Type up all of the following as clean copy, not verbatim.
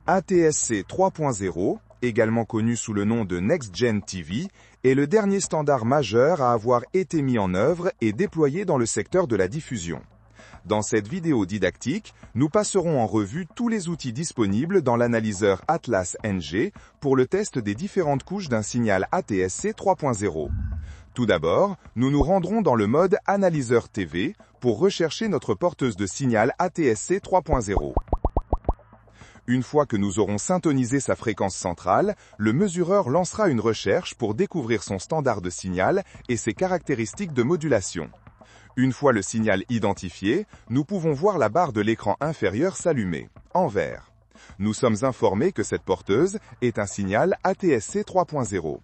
ATSC 3.0, également connu sous le nom de Next Gen TV, est le dernier standard majeur à avoir été mis en œuvre et déployé dans le secteur de la diffusion. Dans cette vidéo didactique, nous passerons en revue tous les outils disponibles dans l'analyseur Atlas NG pour le test des différentes couches d'un signal ATSC 3.0. Tout d'abord, nous nous rendrons dans le mode Analyseur TV pour rechercher notre porteuse de signal ATSC 3.0. Une fois que nous aurons syntonisé sa fréquence centrale, le mesureur lancera une recherche pour découvrir son standard de signal et ses caractéristiques de modulation. Une fois le signal identifié, nous pouvons voir la barre de l'écran inférieur s'allumer, en vert. Nous sommes informés que cette porteuse est un signal ATSC 3.0.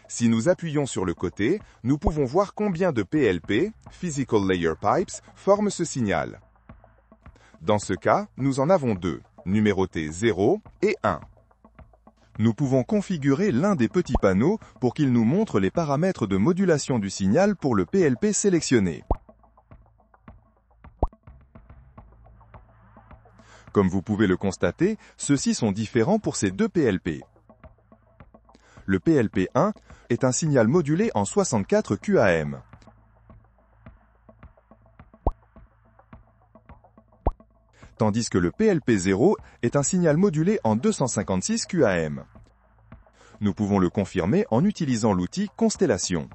Si nous appuyons sur le côté, nous pouvons voir combien de PLP, Physical Layer Pipes, forment ce signal. Dans ce cas, nous en avons deux, numérotés 0 et 1. Nous pouvons configurer l'un des petits panneaux pour qu'il nous montre les paramètres de modulation du signal pour le PLP sélectionné. Comme vous pouvez le constater, ceux-ci sont différents pour ces deux PLP. Le PLP 1 est un signal modulé en 64 QAM. Tandis que le PLP 0 est un signal modulé en 256 QAM. Nous pouvons le confirmer en utilisant l'outil Constellation.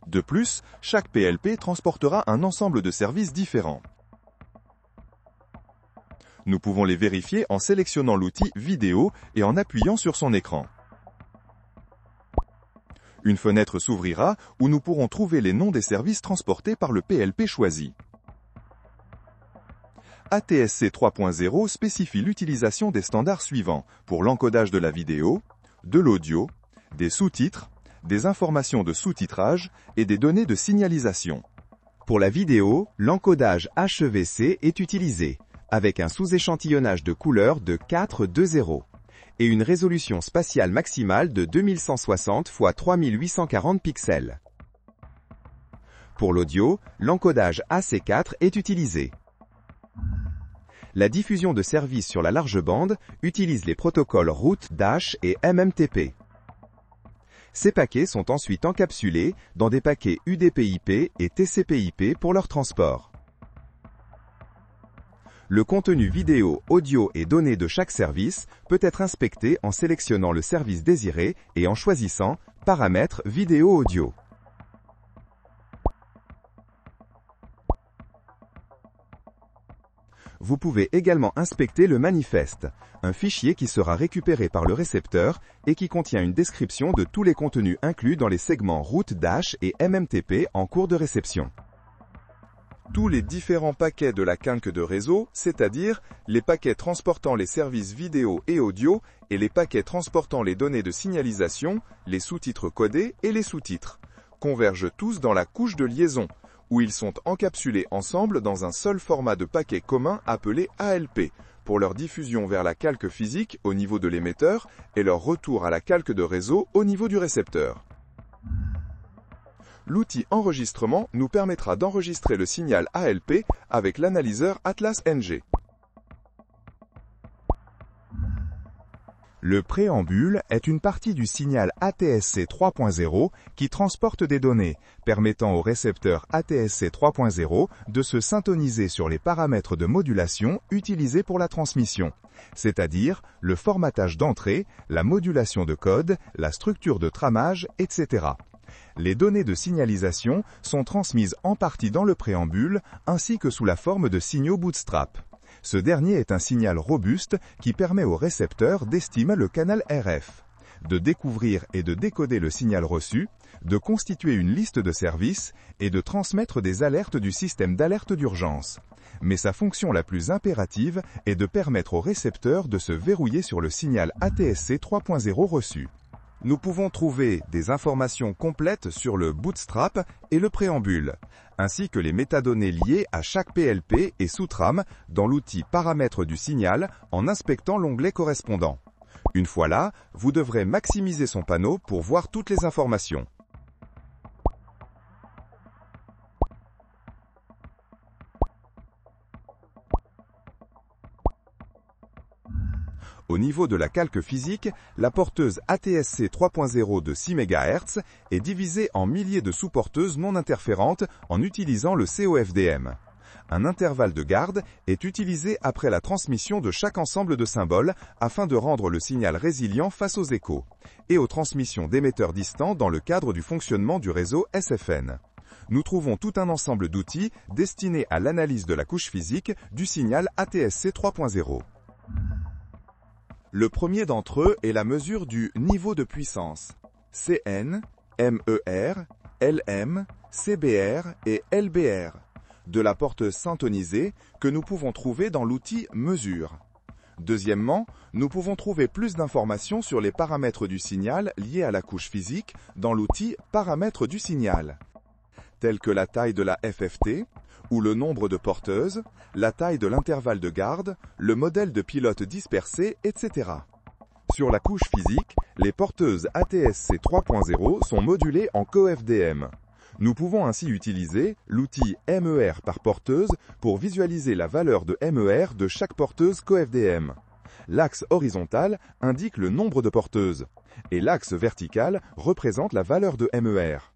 De plus, chaque PLP transportera un ensemble de services différents. Nous pouvons les vérifier en sélectionnant l'outil Vidéo et en appuyant sur son écran. Une fenêtre s'ouvrira où nous pourrons trouver les noms des services transportés par le PLP choisi. ATSC 3.0 spécifie l'utilisation des standards suivants pour l'encodage de la vidéo, de l'audio, des sous-titres, des informations de sous-titrage et des données de signalisation. Pour la vidéo, l'encodage HEVC est utilisé, avec un sous-échantillonnage de couleurs de 4:2:0 et une résolution spatiale maximale de 2160 x 3840 pixels. Pour l'audio, l'encodage AC4 est utilisé. La diffusion de services sur la large bande utilise les protocoles Route, Dash et MMTP. Ces paquets sont ensuite encapsulés dans des paquets UDP/IP et TCP/IP pour leur transport. Le contenu vidéo, audio et données de chaque service peut être inspecté en sélectionnant le service désiré et en choisissant « Paramètres vidéo-audio ». Vous pouvez également inspecter le manifeste, un fichier qui sera récupéré par le récepteur et qui contient une description de tous les contenus inclus dans les segments Route, Dash et MMTP en cours de réception. Tous les différents paquets de la quinque de réseau, c'est-à-dire les paquets transportant les services vidéo et audio et les paquets transportant les données de signalisation, les sous-titres codés et les sous-titres, convergent tous dans la couche de liaison, où ils sont encapsulés ensemble dans un seul format de paquet commun appelé ALP, pour leur diffusion vers la calque physique au niveau de l'émetteur et leur retour à la calque de réseau au niveau du récepteur. L'outil enregistrement nous permettra d'enregistrer le signal ALP avec l'analyseur Atlas NG. Le préambule est une partie du signal ATSC 3.0 qui transporte des données, permettant au récepteur ATSC 3.0 de se syntoniser sur les paramètres de modulation utilisés pour la transmission, c'est-à-dire le formatage d'entrée, la modulation de code, la structure de tramage, etc. Les données de signalisation sont transmises en partie dans le préambule ainsi que sous la forme de signaux bootstrap. Ce dernier est un signal robuste qui permet au récepteur d'estimer le canal RF, de découvrir et de décoder le signal reçu, de constituer une liste de services et de transmettre des alertes du système d'alerte d'urgence. Mais sa fonction la plus impérative est de permettre au récepteur de se verrouiller sur le signal ATSC 3.0 reçu. Nous pouvons trouver des informations complètes sur le bootstrap et le préambule, ainsi que les métadonnées liées à chaque PLP et sous-trame dans l'outil Paramètres du signal en inspectant l'onglet correspondant. Une fois là, vous devrez maximiser son panneau pour voir toutes les informations. Au niveau de la calque physique, la porteuse ATSC 3.0 de 6 MHz est divisée en milliers de sous-porteuses non interférentes en utilisant le COFDM. Un intervalle de garde est utilisé après la transmission de chaque ensemble de symboles afin de rendre le signal résilient face aux échos, et aux transmissions d'émetteurs distants dans le cadre du fonctionnement du réseau SFN. Nous trouvons tout un ensemble d'outils destinés à l'analyse de la couche physique du signal ATSC 3.0. Le premier d'entre eux est la mesure du niveau de puissance, CN, MER, LM, CBR et LBR, de la porteuse syntonisée que nous pouvons trouver dans l'outil Mesure. Deuxièmement, nous pouvons trouver plus d'informations sur les paramètres du signal liés à la couche physique dans l'outil Paramètres du signal, tels que la taille de la FFT, ou le nombre de porteuses, la taille de l'intervalle de garde, le modèle de pilote dispersé, etc. Sur la couche physique, les porteuses ATSC 3.0 sont modulées en COFDM. Nous pouvons ainsi utiliser l'outil MER par porteuse pour visualiser la valeur de MER de chaque porteuse COFDM. L'axe horizontal indique le nombre de porteuses, et l'axe vertical représente la valeur de MER.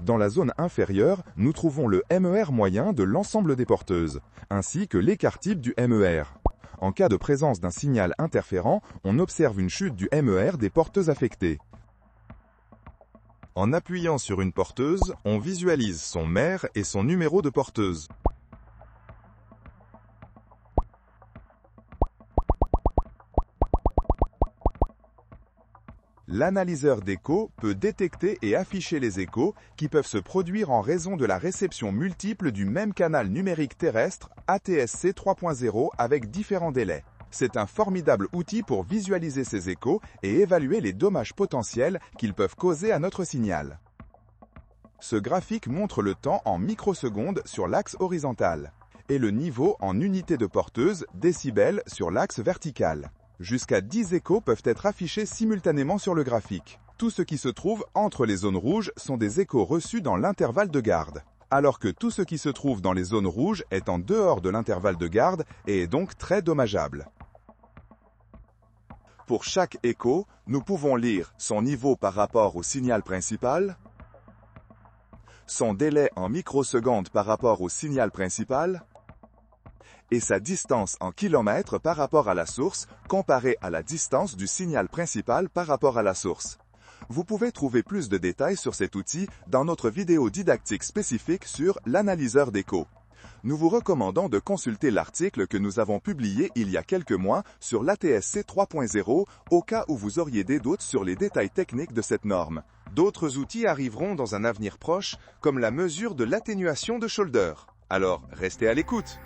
Dans la zone inférieure, nous trouvons le MER moyen de l'ensemble des porteuses, ainsi que l'écart type du MER. En cas de présence d'un signal interférent, on observe une chute du MER des porteuses affectées. En appuyant sur une porteuse, on visualise son MER et son numéro de porteuse. L'analyseur d'écho peut détecter et afficher les échos qui peuvent se produire en raison de la réception multiple du même canal numérique terrestre ATSC 3.0 avec différents délais. C'est un formidable outil pour visualiser ces échos et évaluer les dommages potentiels qu'ils peuvent causer à notre signal. Ce graphique montre le temps en microsecondes sur l'axe horizontal et le niveau en unités de porteuse décibels sur l'axe vertical. Jusqu'à 10 échos peuvent être affichés simultanément sur le graphique. Tout ce qui se trouve entre les zones rouges sont des échos reçus dans l'intervalle de garde, alors que tout ce qui se trouve dans les zones rouges est en dehors de l'intervalle de garde et est donc très dommageable. Pour chaque écho, nous pouvons lire son niveau par rapport au signal principal, son délai en microsecondes par rapport au signal principal, et sa distance en kilomètres par rapport à la source, comparée à la distance du signal principal par rapport à la source. Vous pouvez trouver plus de détails sur cet outil dans notre vidéo didactique spécifique sur l'analyseur d'écho. Nous vous recommandons de consulter l'article que nous avons publié il y a quelques mois sur l'ATSC 3.0 au cas où vous auriez des doutes sur les détails techniques de cette norme. D'autres outils arriveront dans un avenir proche, comme la mesure de l'atténuation de Shoulder. Alors, restez à l'écoute!